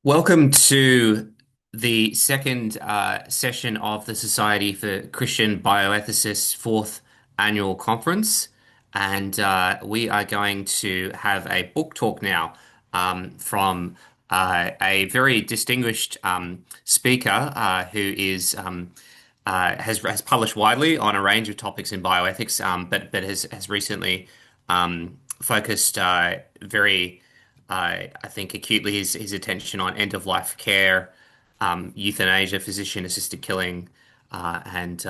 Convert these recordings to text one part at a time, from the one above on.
Welcome to the second session of the Society for Christian Bioethicists fourth annual conference. And we are going to have a book talk now from a very distinguished speaker who has published widely on a range of topics in bioethics, but has recently focused very I think acutely his attention on end-of-life care, euthanasia, physician-assisted killing, and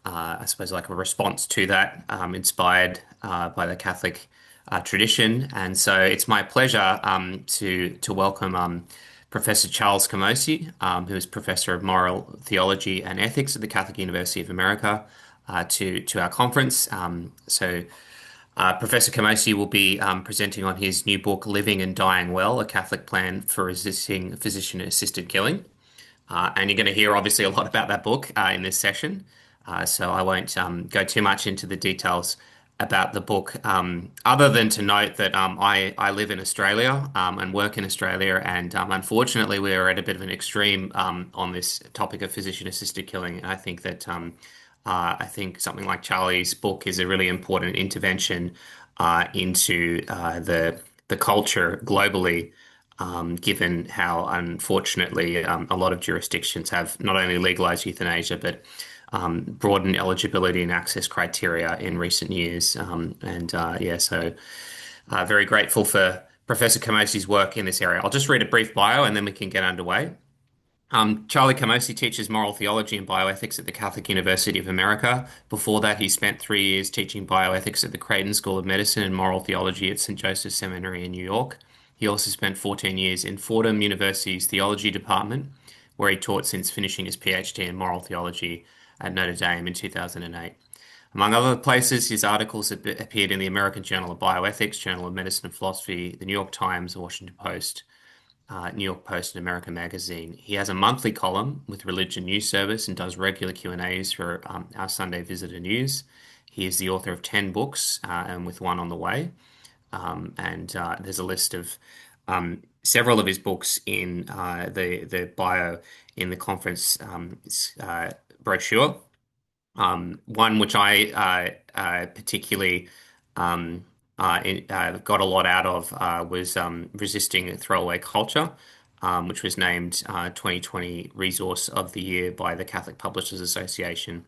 I suppose like a response to that, inspired by the Catholic tradition. And so it's my pleasure to welcome Professor Charles Camosy, who is Professor of Moral Theology and Ethics at the Catholic University of America, to our conference. Professor Camosy will be presenting on his new book, Living and Dying Well, A Catholic Plan for Resisting Physician-Assisted Killing. And you're going to hear obviously a lot about that book in this session. So I won't go too much into the details about the book, other than to note that I live in Australia and work in Australia. And unfortunately, we are at a bit of an extreme on this topic of physician-assisted killing. And I think something like Charlie's book is a really important intervention into the culture globally, given how unfortunately a lot of jurisdictions have not only legalized euthanasia but broadened eligibility and access criteria in recent years. Very grateful for Professor Kamosy's work in this area. I'll just read a brief bio and then we can get underway. Charlie Camosy teaches moral theology and bioethics at the Catholic University of America. Before that, he spent 3 years teaching bioethics at the Creighton School of Medicine and moral theology at St. Joseph's Seminary in New York. He also spent 14 years in Fordham University's theology department, where he taught since finishing his PhD in moral theology at Notre Dame in 2008. Among other places, his articles have appeared in the American Journal of Bioethics, Journal of Medicine and Philosophy, the New York Times, the Washington Post, New York Post, and American Magazine. He has a monthly column with Religion News Service and does regular Q&As for our Sunday Visitor News. He is the author of 10 books and with one on the way. There's a list of several of his books in the bio in the conference brochure. One which I particularly got a lot out of was Resisting Throwaway Culture, which was named 2020 Resource of the Year by the Catholic Publishers Association.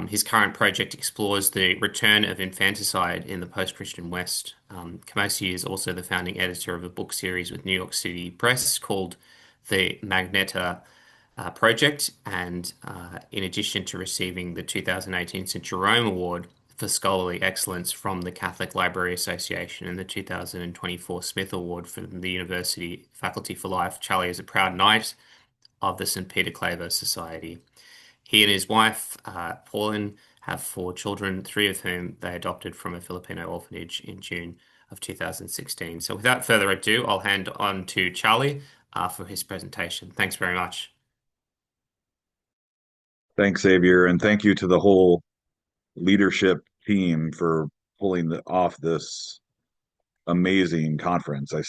His current project explores the return of infanticide in the post-Christian West. Camosy is also the founding editor of a book series with New York City Press called The Magneta Project, and in addition to receiving the 2018 St. Jerome Award for Scholarly Excellence from the Catholic Library Association and the 2024 Smith Award from the University Faculty for Life, Charlie is a proud knight of the St. Peter Claver Society. He and his wife, Pauline, have 4 children, 3 of whom they adopted from a Filipino orphanage in June of 2016. So without further ado, I'll hand on to Charlie for his presentation. Thanks very much. Thanks, Xavier, and thank you to the whole leadership team for pulling off this amazing conference. I've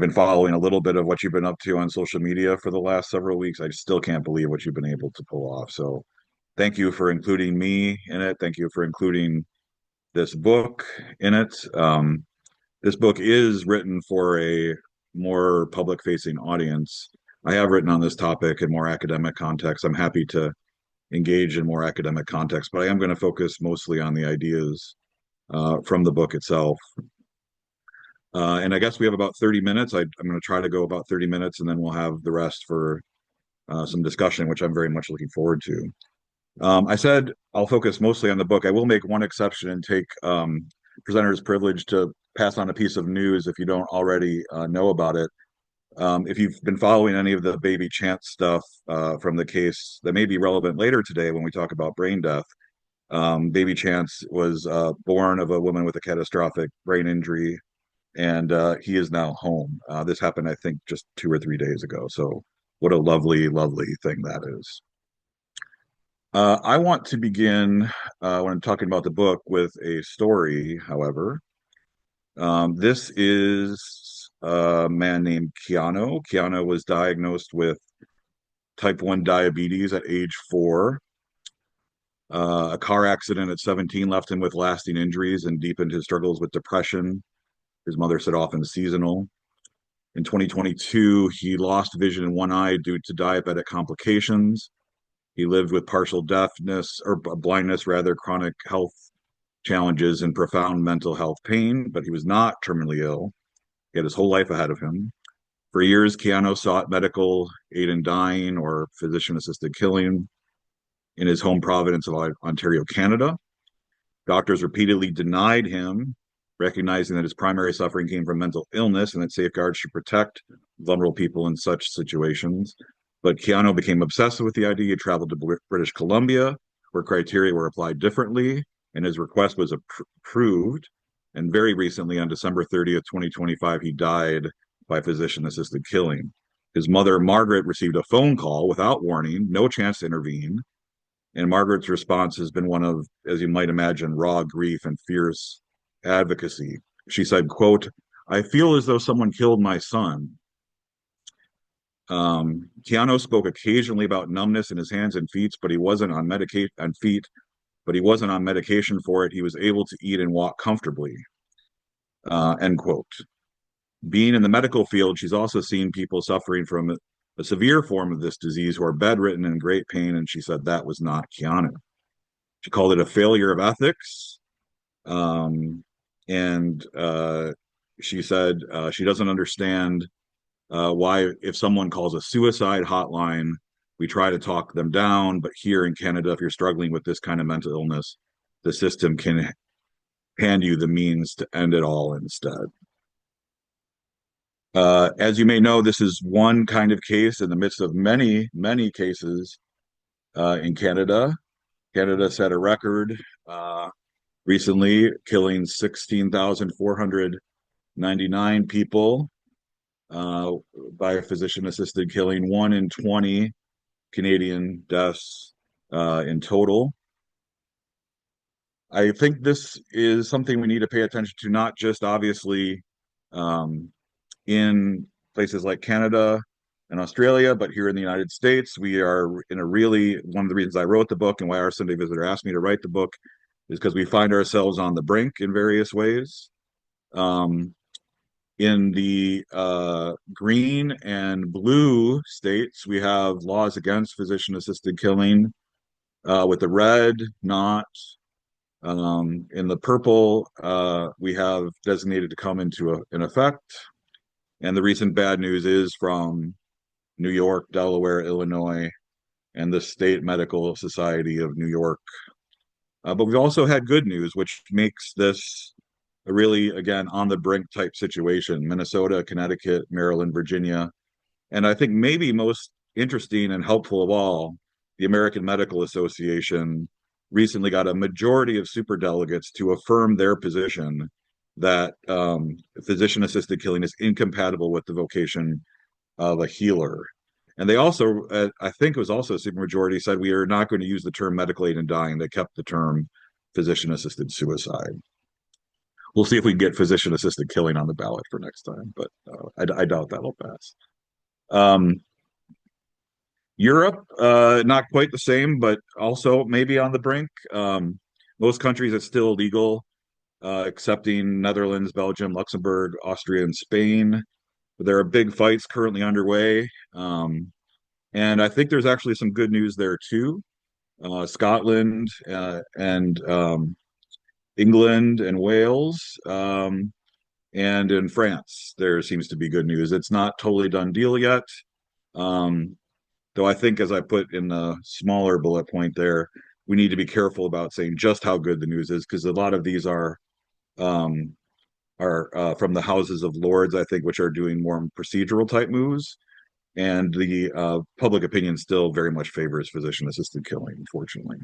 been following a little bit of what you've been up to on social media for the last several weeks. I still can't believe what you've been able to pull off. So thank you for including me in it. Thank you for including this book in it. This book is written for a more public-facing audience. I have written on this topic in more academic context. I'm happy to engage in more academic context, but I am going to focus mostly on the ideas from the book itself. And I guess we have about 30 minutes. I'm going to try to go about 30 minutes, and then we'll have the rest for some discussion, which I'm very much looking forward to. I said I'll focus mostly on the book. I will make one exception and take presenter's privilege to pass on a piece of news if you don't already know about it. If you've been following any of the baby Chance stuff from the case that may be relevant later today when we talk about brain death, baby Chance was born of a woman with a catastrophic brain injury, and he is now home. This happened, I think, just 2 or 3 days ago. So what a lovely, lovely thing that is. I want to begin when I'm talking about the book with a story, however. This is a man named Keanu. Keanu was diagnosed with type 1 diabetes at age 4. A car accident at 17 left him with lasting injuries and deepened his struggles with depression. His mother said often seasonal. In 2022, he lost vision in one eye due to diabetic complications. He lived with partial deafness or blindness, rather, chronic health challenges and profound mental health pain, but he was not terminally ill. He had his whole life ahead of him. For years, Keanu sought medical aid in dying or physician assisted killing in his home province of Ontario, Canada. Doctors repeatedly denied him, recognizing that his primary suffering came from mental illness and that safeguards should protect vulnerable people in such situations. But Keanu became obsessed with the idea. He traveled to British Columbia, where criteria were applied differently, and his request was approved. And very recently, on December 30th, 2025, he died by physician assisted killing. His mother, Margaret, received a phone call without warning, no chance to intervene. And Margaret's response has been one of, as you might imagine, raw grief and fierce advocacy. She said, quote, "I feel as though someone killed my son." Keanu spoke occasionally about numbness in his hands and feet, but he wasn't on medication for it. He was able to eat and walk comfortably. End quote. Being in the medical field, she's also seen people suffering from a severe form of this disease who are bedridden and in great pain, and she said that was not Keanu. She called it a failure of ethics. And she said she doesn't understand why, if someone calls a suicide hotline, we try to talk them down. But here in Canada, if you're struggling with this kind of mental illness, the system can hand you the means to end it all instead. As you may know, this is one kind of case in the midst of many, many cases in Canada. Canada set a record recently, killing 16,499 people by physician-assisted killing, 1 in 20 Canadian deaths in total. I think this is something we need to pay attention to, not just obviously um, in places like Canada and Australia, but here in the United States, we are in a really, one of the reasons I wrote the book and why our Sunday Visitor asked me to write the book is because we find ourselves on the brink in various ways. Um, in the green and blue states, we have laws against physician assisted killing. With the red, not. In the purple, we have designated to come into in effect. And the recent bad news is from New York, Delaware, Illinois, and the State Medical Society of New York. But we've also had good news, which makes this a really, again, on the brink type situation. Minnesota, Connecticut, Maryland, Virginia. And I think maybe most interesting and helpful of all, the American Medical Association recently got a majority of superdelegates to affirm their position that physician assisted killing is incompatible with the vocation of a healer. And they also, I think it was also a supermajority, said we are not going to use the term medical aid in dying. They kept the term physician assisted suicide. We'll see if we can get physician assisted killing on the ballot for next time, but I doubt that'll pass. Um, Europe, not quite the same, but also maybe on the brink. Most countries it's still illegal, excepting Netherlands, Belgium, Luxembourg, Austria, and Spain. But there are big fights currently underway. And I think there's actually some good news there too. Scotland and England and Wales, and in France, there seems to be good news. It's not totally done deal yet. Though I think, as I put in the smaller bullet point there, we need to be careful about saying just how good the news is, because a lot of these um, are from the Houses of Lords, I think, which are doing more procedural type moves, and the public opinion still very much favors physician-assisted killing, unfortunately.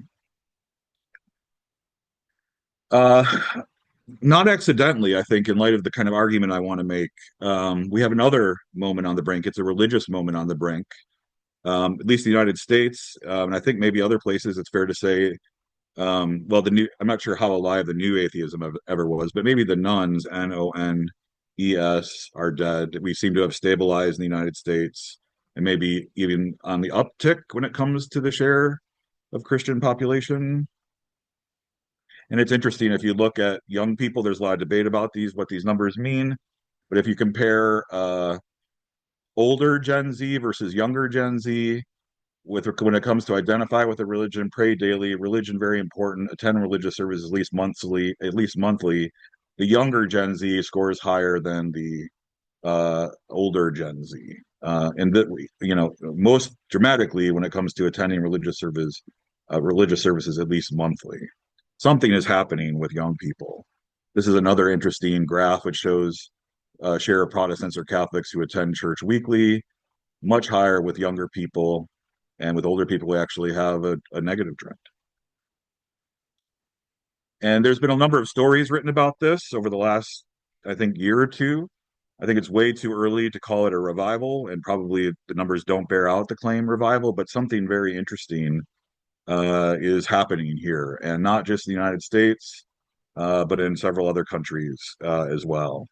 Uh, Not accidentally, I think, in light of the kind of argument I want to make, we have another moment on the brink. It's a religious moment on the brink. At least the United States, and I think maybe other places, it's fair to say, well, I'm not sure how alive the new atheism ever was, but maybe the nuns, NON, ES are dead. We seem to have stabilized in the United States and maybe even on the uptick when it comes to the share of Christian population. And it's interesting if you look at young people, there's a lot of debate about what these numbers mean. But if you compare older Gen Z versus younger Gen Z, when it comes to identify with a religion, pray daily, religion very important, attend religious services at least monthly. The younger Gen Z scores higher than the older Gen Z, and that most dramatically when it comes to attending religious services at least monthly. Something is happening with young people. This is another interesting graph which shows share of Protestants or Catholics who attend church weekly, much higher with younger people, and with older people, we actually have a negative trend. And there's been a number of stories written about this over the last, I think, year or two. I think it's way too early to call it a revival, and probably the numbers don't bear out the claim revival, but something very interesting is happening here, and not just in the United States, but in several other countries as well.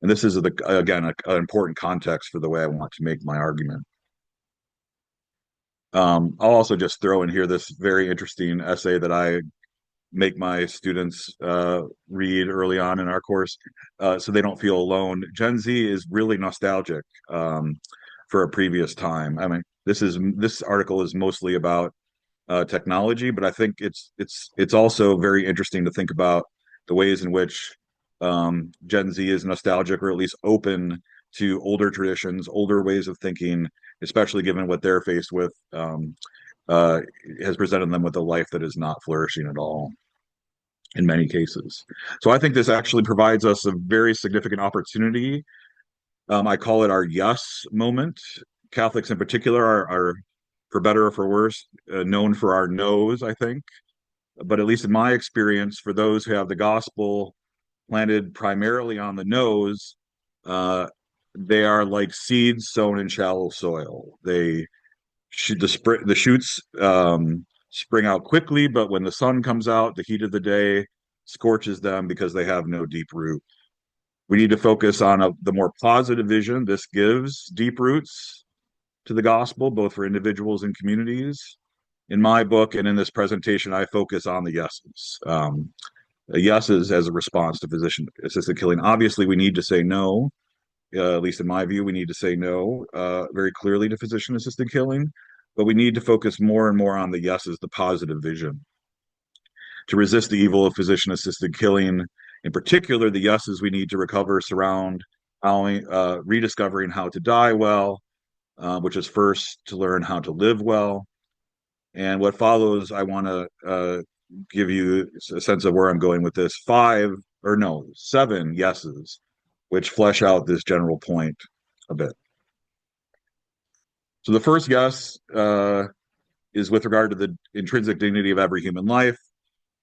And this is, again, an important context for the way I want to make my argument. I'll also just throw in here this very interesting essay that I make my students read early on in our course so they don't feel alone. Gen Z is really nostalgic for a previous time. I mean, this article is mostly about technology, but I think it's also very interesting to think about the ways in which Gen Z is nostalgic or at least open to older traditions, older ways of thinking, especially given what they're faced with, uh, has presented them with a life that is not flourishing at all in many cases. So I think this actually provides us a very significant opportunity. I call it our yes moment. Catholics in particular are for better or for worse, known for our no's, I think. But at least in my experience, for those who have the gospel planted primarily on the nose, uh, they are like seeds sown in shallow soil. The shoots spring out quickly, but when the sun comes out, the heat of the day scorches them because they have no deep root. We need to focus on the more positive vision. This gives deep roots to the gospel, both for individuals and communities. In my book and in this presentation, I focus on the yeses. Yeses as a response to physician assisted killing. Obviously, we need to say no. At least in my view, we need to say no very clearly to physician assisted killing, but we need to focus more and more on the yeses, the positive vision. To resist the evil of physician assisted killing, in particular, the yeses we need to recover surround rediscovering how to die well, which is first to learn how to live well. And what follows, I want to give you a sense of where I'm going with this. 7 yeses, which flesh out this general point a bit. So the first yes is with regard to the intrinsic dignity of every human life.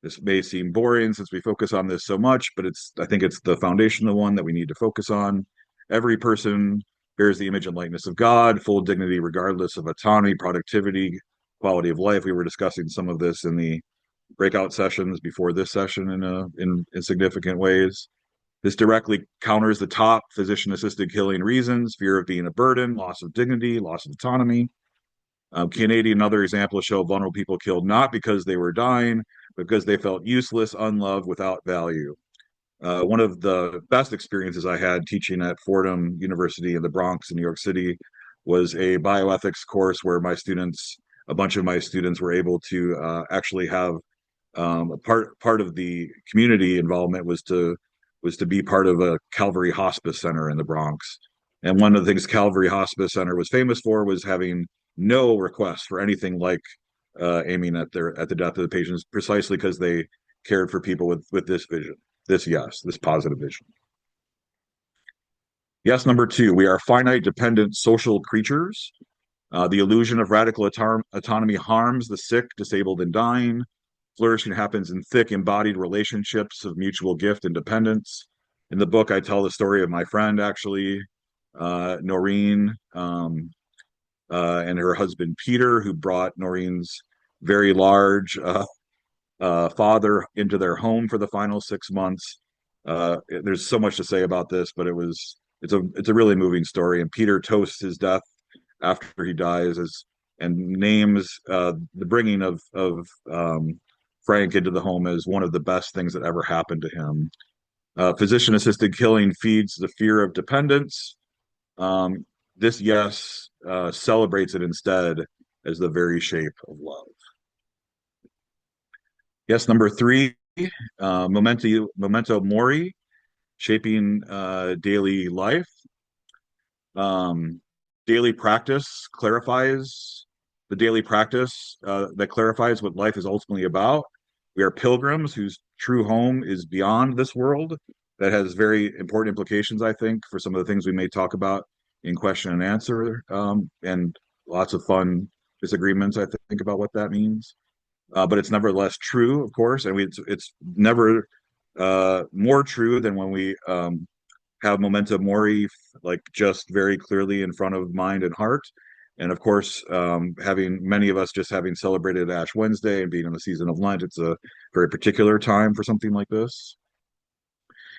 This may seem boring since we focus on this so much, but I think it's the foundational one that we need to focus on. Every person bears the image and likeness of God, full dignity regardless of autonomy, productivity, quality of life. We were discussing some of this in the breakout sessions before this session in significant ways. This directly counters the top physician-assisted killing reasons: fear of being a burden, loss of dignity, loss of autonomy. Canadian, another example, show vulnerable people killed not because they were dying, but because they felt useless, unloved, without value. One of the best experiences I had teaching at Fordham University in the Bronx in New York City was a bioethics course where a bunch of my students were able to actually have part of the community involvement was to be part of a Calvary Hospice Center in the Bronx. And one of the things Calvary Hospice Center was famous for was having no request for anything like aiming at the death of the patients, precisely because they cared for people with this vision, this positive vision. Yes, number 2, we are finite, dependent social creatures. The illusion of radical autonomy harms the sick, disabled, and dying. Flourishing happens in thick, embodied relationships of mutual gift and dependence. In the book, I tell the story of my friend, actually, Noreen, and her husband, Peter, who brought Noreen's very large father into their home for the final 6 months. There's so much to say about this, but it's a really moving story. And Peter toasts his death after he dies as and names the bringing of Frank into the home as one of the best things that ever happened to him. Physician assisted killing feeds the fear of dependence. Um, this yes celebrates it instead as the very shape of love. Yes, number three, memento mori, shaping daily life. Um, daily practice clarifies the daily practice that clarifies what life is ultimately about. We are pilgrims whose true home is beyond this world. That has very important implications, I think, for some of the things we may talk about in question and answer, and lots of fun disagreements, I think, about what that means. But it's nevertheless true, of course, and it's never more true than when we have memento mori like just very clearly in front of mind and heart. And of course, having many of us just having celebrated Ash Wednesday and being in the season of Lent, it's a very particular time for something like this.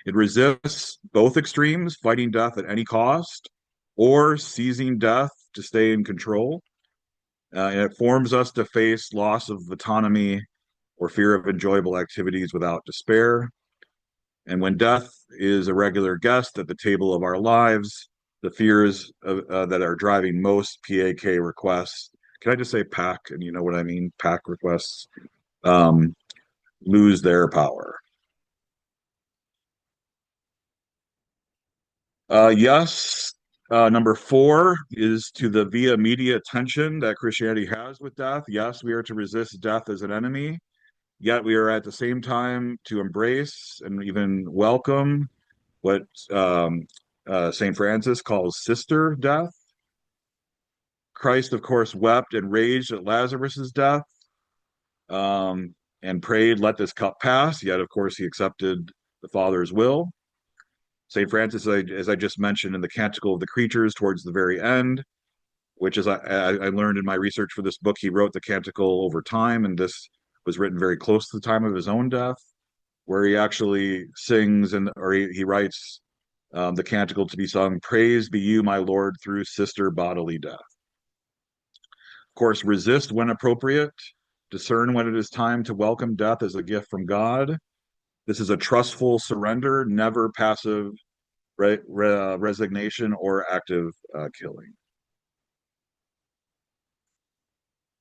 It resists both extremes, fighting death at any cost, or seizing death to stay in control. And it forms us to face loss of autonomy or fear of enjoyable activities without despair. And when death is a regular guest at the table of our lives, the fears that are driving most PAK requests, can I just say PAC, and you know what I mean, PAC requests, um, lose their power. Yes, number four is to the via media tension that Christianity has with death. Yes, we are to resist death as an enemy, yet we are at the same time to embrace and even welcome what St. Francis calls sister death. Christ, of course, wept and raged at Lazarus's death, and prayed, "Let this cup pass." Yet, of course, he accepted the Father's will. St. Francis, as I just mentioned in the Canticle of the Creatures towards the very end, which is I learned in my research for this book, he wrote the Canticle over time, and this was written very close to the time of his own death, where he actually sings or he writes the canticle to be sung, "Praise be you, my Lord, through sister bodily death." Of course, resist when appropriate, discern when it is time to welcome death as a gift from God. This is a trustful surrender, never passive resignation or active killing.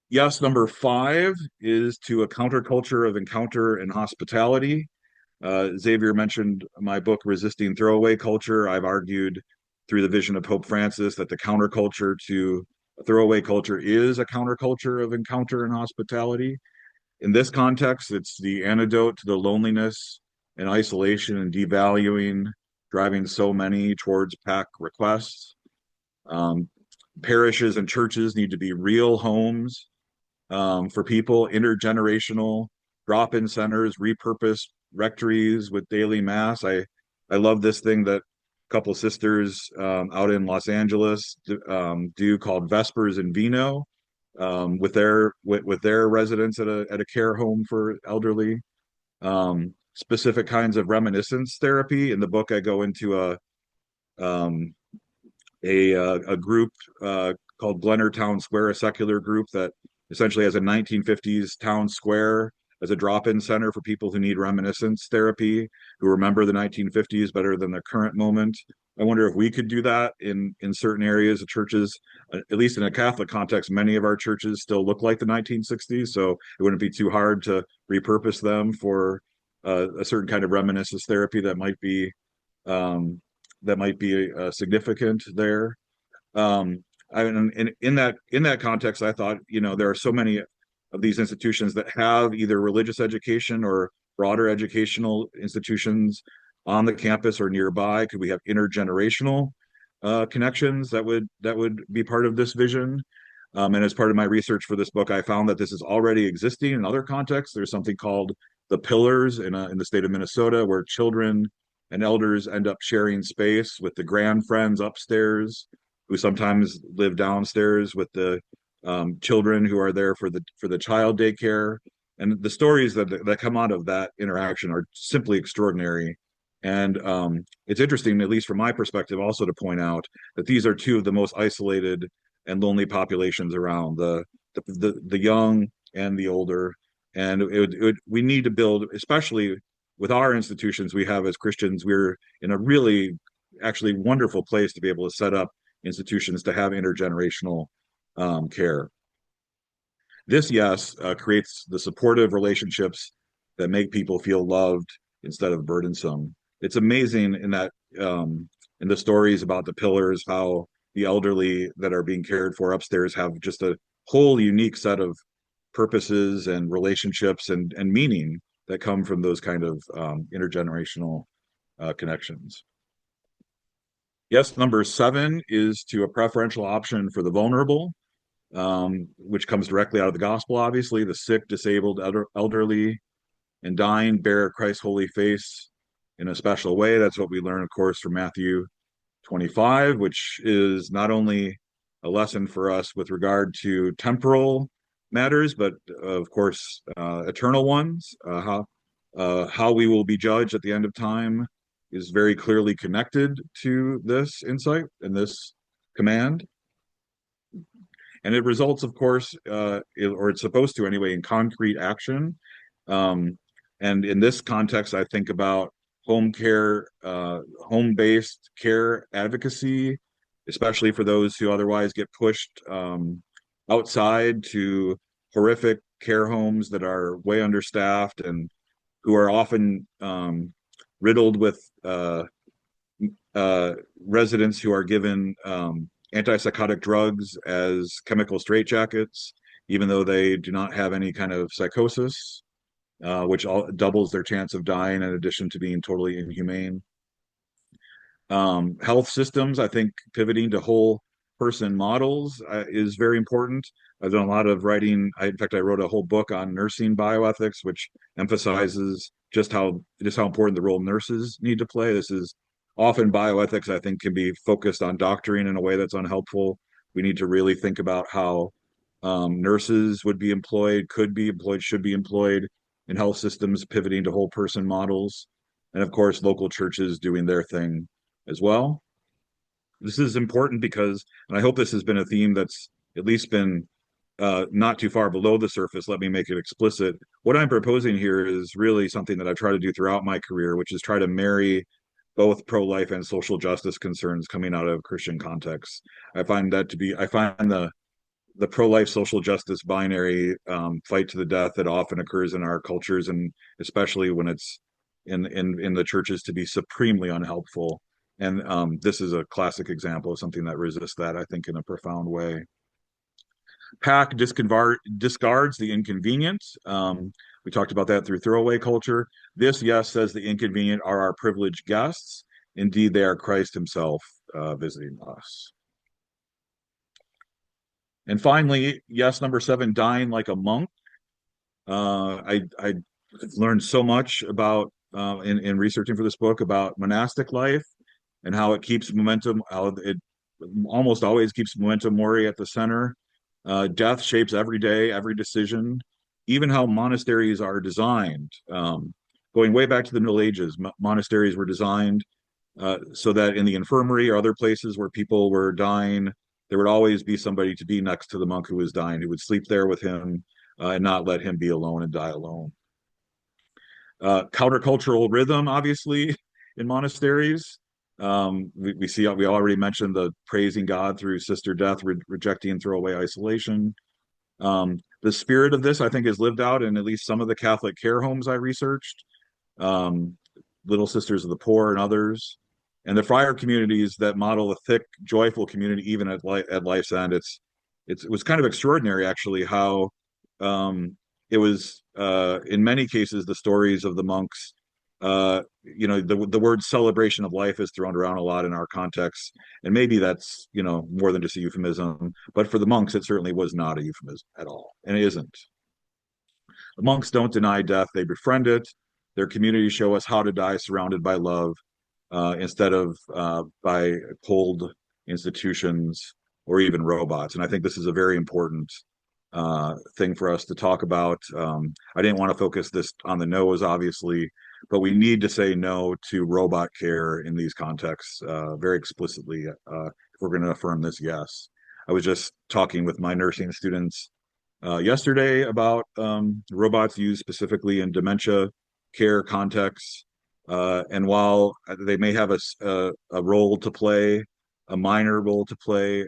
Yes, number five is to a counterculture of encounter and hospitality. Xavier mentioned my book, Resisting Throwaway Culture. I've argued through the vision of Pope Francis that the counterculture to throwaway culture is a counterculture of encounter and hospitality. In this context, it's the antidote to the loneliness and isolation and devaluing driving so many towards PAC requests. Um, Parishes and churches need to be real homes for people, intergenerational drop-in centers, repurposed rectories with daily mass. I love this thing that a couple sisters out in Los Angeles do called Vespers in Vino with their residents at a care home for elderly. Specific kinds of reminiscence therapy. In the book, I go into um, a group called Glenner Town Square, a secular group that essentially has a 1950s town square as a drop-in center for people who need reminiscence therapy, who remember the 1950s better than the current moment. I wonder if we could do that in certain areas of churches, at least in a Catholic context. Many of our churches still look like the 1960s, so it wouldn't be too hard to repurpose them for a certain kind of reminiscence therapy um, that might be significant there. Um, and in that context, I thought, there are so many of these institutions that have either religious education or broader educational institutions on the campus or nearby. Could we have intergenerational connections that would be part of this vision? And as part of my research for this book, I found that this is already existing in other contexts. There's something called the Pillars in the state of Minnesota, where children and elders end up sharing space with the grand friends upstairs, who sometimes live downstairs with the children who are there for the child daycare. And the stories that come out of that interaction are simply extraordinary. And it's interesting, at least from my perspective, also to point out that these are two of the most isolated and lonely populations around the young and the older. And we need to build, especially with our institutions we have as Christians, we're in a really actually wonderful place to be able to set up institutions to have intergenerational care. This, yes, creates the supportive relationships that make people feel loved instead of burdensome. It's amazing in the stories about the pillars, how the elderly that are being cared for upstairs have just a whole unique set of purposes and relationships and meaning that come from those kind of intergenerational connections. Yes, number seven is to a preferential option for the vulnerable, which comes directly out of the gospel, obviously. The sick, disabled, elderly, and dying bear Christ's holy face in a special way. That's what we learn, of course, from Matthew 25, which is not only a lesson for us with regard to temporal matters, but of course, eternal ones. How we will be judged at the end of time is very clearly connected to this insight and this command. And it results, of course, or it's supposed to anyway, in concrete action. Um, and in this context, I think about home care, home-based care advocacy, especially for those who otherwise get pushed outside to horrific care homes that are way understaffed and who are often riddled with residents who are given antipsychotic drugs as chemical straitjackets, even though they do not have any kind of psychosis, which doubles their chance of dying in addition to being totally inhumane. Health systems, I think pivoting to whole person models is very important. I've done a lot of writing. In fact, I wrote a whole book on nursing bioethics, which emphasizes just how important the role nurses need to play. This is often bioethics, I think, can be focused on doctoring in a way that's unhelpful. We need to really think about how nurses would be employed, could be employed, should be employed in health systems, pivoting to whole person models. And of course, local churches doing their thing as well. This is important because, and I hope this has been a theme that's at least been not too far below the surface. Let me make it explicit. What I'm proposing here is really something that I try to do throughout my career, which is try to marry both pro-life and social justice concerns coming out of Christian contexts. I find the pro-life social justice binary fight to the death that often occurs in our cultures, and especially when it's in the churches, to be supremely unhelpful. And this is a classic example of something that resists that, I think, in a profound way. Pack discards the inconvenient. We talked about that through throwaway culture. This, yes, says the inconvenient are our privileged guests. Indeed, they are Christ himself visiting us. And finally, yes, number seven, dying like a monk. I learned so much about in researching for this book about monastic life and how it keeps momentum, how it almost always keeps momentum mori at the center. Death shapes every day, every decision, even how monasteries are designed. Going way back to the Middle Ages, monasteries were designed so that in the infirmary or other places where people were dying, there would always be somebody to be next to the monk who was dying, who would sleep there with him and not let him be alone and die alone. Countercultural rhythm, obviously, in monasteries. We already mentioned the praising God through sister death, rejecting throwaway isolation. The spirit of this, I think, is lived out in at least some of the Catholic care homes I researched, Little Sisters of the Poor and others, and the friar communities that model a thick, joyful community even at life's end. It was kind of extraordinary, actually, how it was in many cases the stories of the monks. The word celebration of life is thrown around a lot in our context, and maybe that's more than just a euphemism. But for the monks, it certainly was not a euphemism at all, and it isn't. The monks don't deny death; they befriend it. Their communities show us how to die surrounded by love, instead of by cold institutions or even robots. And I think this is a very important thing for us to talk about. I didn't want to focus this on the nose, obviously, but we need to say no to robot care in these contexts very explicitly if we're going to affirm this yes. I was just talking with my nursing students yesterday about robots used specifically in dementia care contexts. And while they may have a role to play, a minor role to play,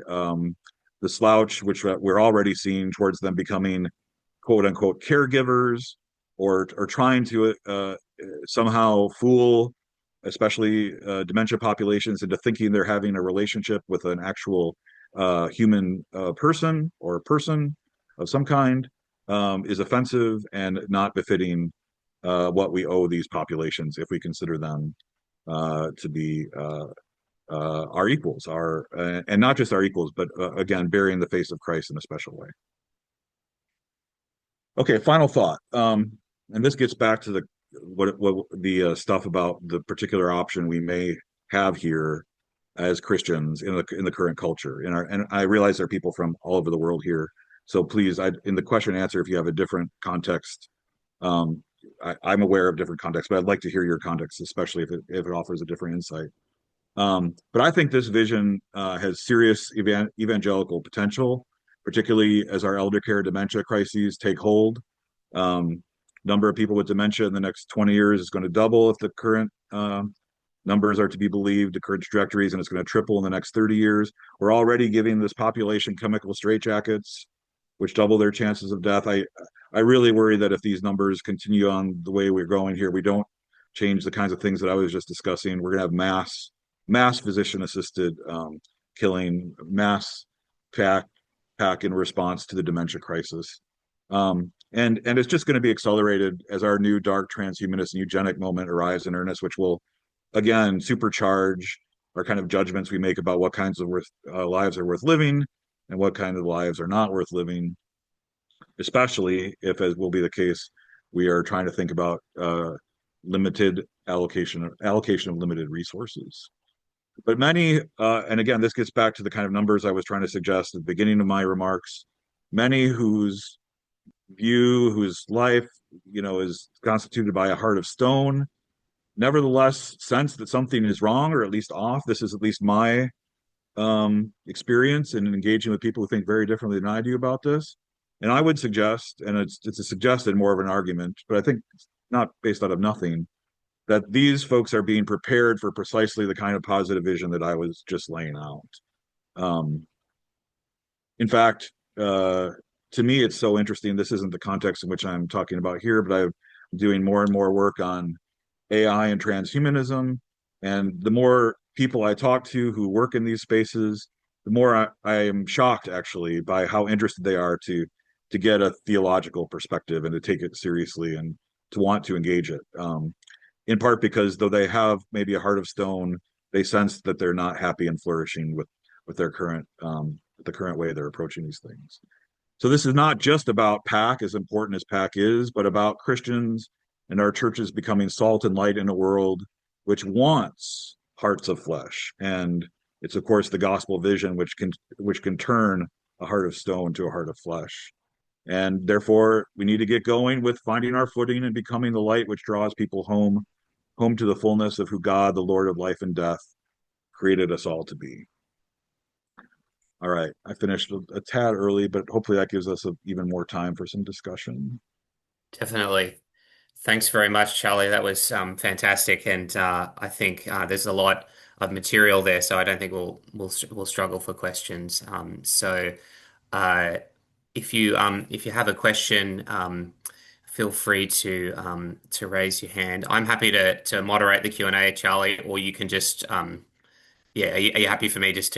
the slouch, which we're already seeing towards them becoming quote unquote caregivers or trying to somehow fool especially dementia populations into thinking they're having a relationship with an actual human person or a person of some kind is offensive and not befitting what we owe these populations if we consider them to be our equals, our and not just our equals, but again, bearing the face of Christ in a special way. Okay, final thought. And this gets back to the what the stuff about the particular option we may have here as Christians in the current culture. And I realize there are people from all over the world here. So please, in the question and answer, if you have a different context, um, I'm aware of different contexts, but I'd like to hear your context, especially if it offers a different insight. But I think this vision has serious evangelical potential, particularly as our elder care dementia crises take hold. Number of people with dementia in the next 20 years is going to double if the current numbers are to be believed, the current trajectories, and it's going to triple in the next 30 years. We're already giving this population chemical straitjackets, which double their chances of death. I really worry that if these numbers continue on the way we're going here, we don't change the kinds of things that I was just discussing. We're going to have mass physician assisted killing, mass pack in response to the dementia crisis. And it's just going to be accelerated as our new dark transhumanist and eugenic moment arrives in earnest, which will again supercharge our kind of judgments we make about what kinds of lives are worth living and what kind of lives are not worth living, especially if, as will be the case, we are trying to think about limited allocation of limited resources. But many, and again, this gets back to the kind of numbers I was trying to suggest at the beginning of my remarks, many whose whose life, is constituted by a heart of stone, nevertheless sense that something is wrong or at least off. This is at least my experience in engaging with people who think very differently than I do about this. And I would suggest, and it's a suggested more of an argument, but I think it's not based out of nothing, that these folks are being prepared for precisely the kind of positive vision that I was just laying out. Um, in fact, to me, it's so interesting. This isn't the context in which I'm talking about here, but I'm doing more and more work on AI and transhumanism. And the more people I talk to who work in these spaces, the more I am shocked actually by how interested they are to get a theological perspective and to take it seriously and to want to engage it. In part because though they have maybe a heart of stone, they sense that they're not happy and flourishing with their current the current way they're approaching these things. So this is not just about PAC, as important as PAC is, but about Christians and our churches becoming salt and light in a world which wants hearts of flesh. And it's of course the gospel vision which can turn a heart of stone to a heart of flesh. And therefore, we need to get going with finding our footing and becoming the light which draws people home to the fullness of who God, the Lord of life and death, created us all to be. All right, I finished a tad early, but hopefully that gives us even more time for some discussion. Definitely. Thanks very much, Charlie. That was fantastic, and I think there's a lot of material there, so I don't think we'll struggle for questions. So uh, if you have a question, feel free to raise your hand. I'm happy to moderate the Q&A, Charlie, or you can just yeah. Are you happy for me just to